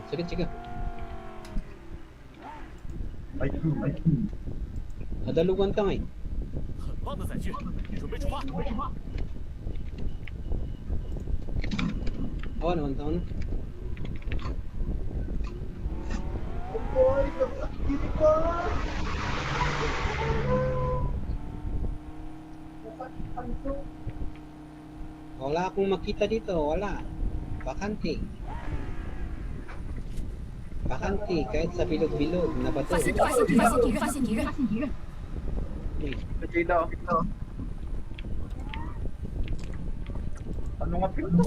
Sige, sige. Ay, Nadalugan ka nga eh. 很棒的载具，准备出发。 Awa naman taon. Wala akong makita dito, wala. Bakante. Bakante, kahit sa bilog-bilog na bato. 发现敌人，发现敌人， Nakita ako. Ano nga pinto?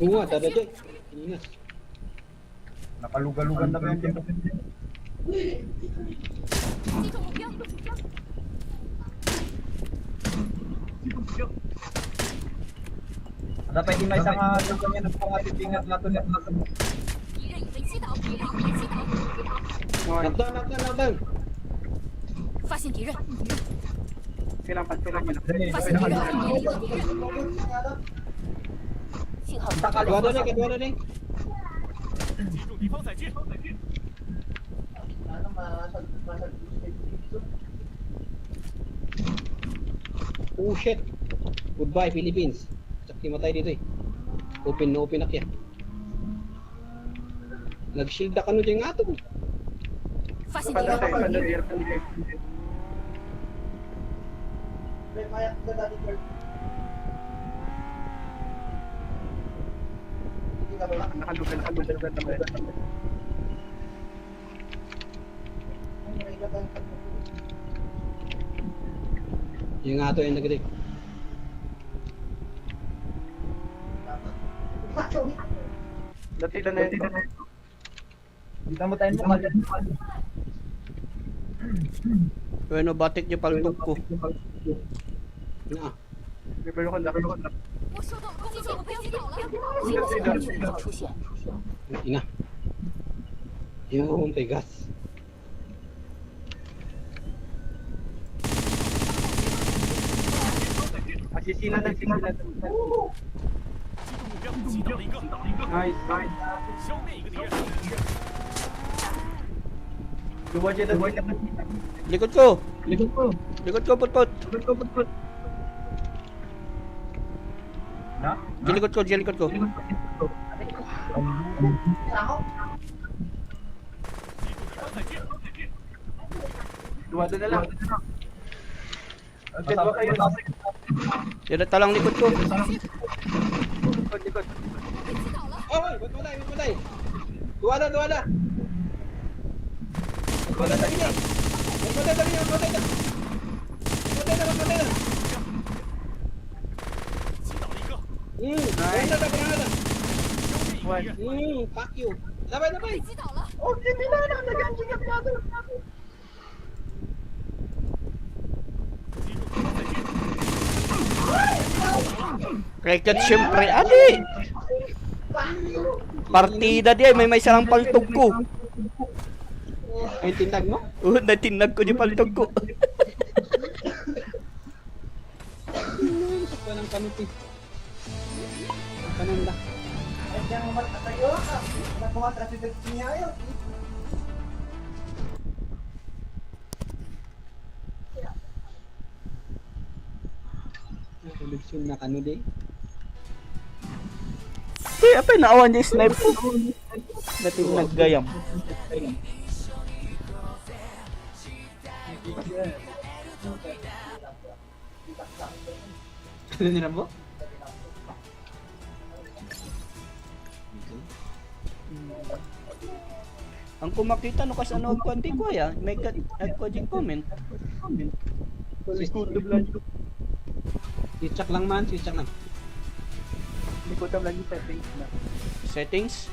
Oo nga, tada dyan. Kanina. Nakalugalugan na ba yung pinto? 击中目标。 Dapat hindi may isang lugar niya ng pangatitingat nato na. 敌人已被击倒，敌人已被击倒。 Knockdown, knockdown, knockdown. 发现敌人， Silang pantulan niya. 发现敌人，信号 Dua na rin, dua na rin. 击中敌方载具， Oh shit. Goodbye Philippines. Sakti matay dito eh. Open na open na kaya. Nag-shield ka no dyan nga to. 发现敌人， Nakalugalugan na ba? Yung nga to yung nag-dig. Natila na yun. Dito mo tayo mo kali. Bueno, batik niyo paltog ko. Na. Pero ko na. 我收到攻击目标击倒了，新的信号出现。 Ina. Yung tigas. Asisila na sila. 击中目标，击掉了一个， Nice, nice. 消灭一个敌人。 Dua je dah. Likod ko. Likod ko. Likod ko, put-put. Put. Na? Likod ko, likod ko. 击中敌方载具， Dua na lang. Okay, dua kayo. Yan talang likod ko. Likod. 被击倒了， Oh, ba't matay? Duwa na. Matay na. Matay na. 击倒了一个， Granada. 消灭一个敌人。 Fuck you. Sabay. 被击倒了， Oh, hindi na nag-anjing ka pa. 击中敌方载具， Cricket syempre, adi. Partida di may sarang paltog ko. Ay, tinag mo? Oo, natinag ko yung paltog ko. Sakwa ng kanuti. Kananda. Koleksyon na kanudi. Kaya pa naawan niya snipe ko. Dating naggayam. Ano nila mo? Ang kumakita no kas ano konti ko ya, may nag-coding comment. Sichak lang man, sichak lang. Likotam lagi settings na. Settings.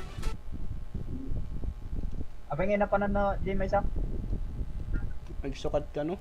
Apa nga na panan na di may isa? Magsukat ka no.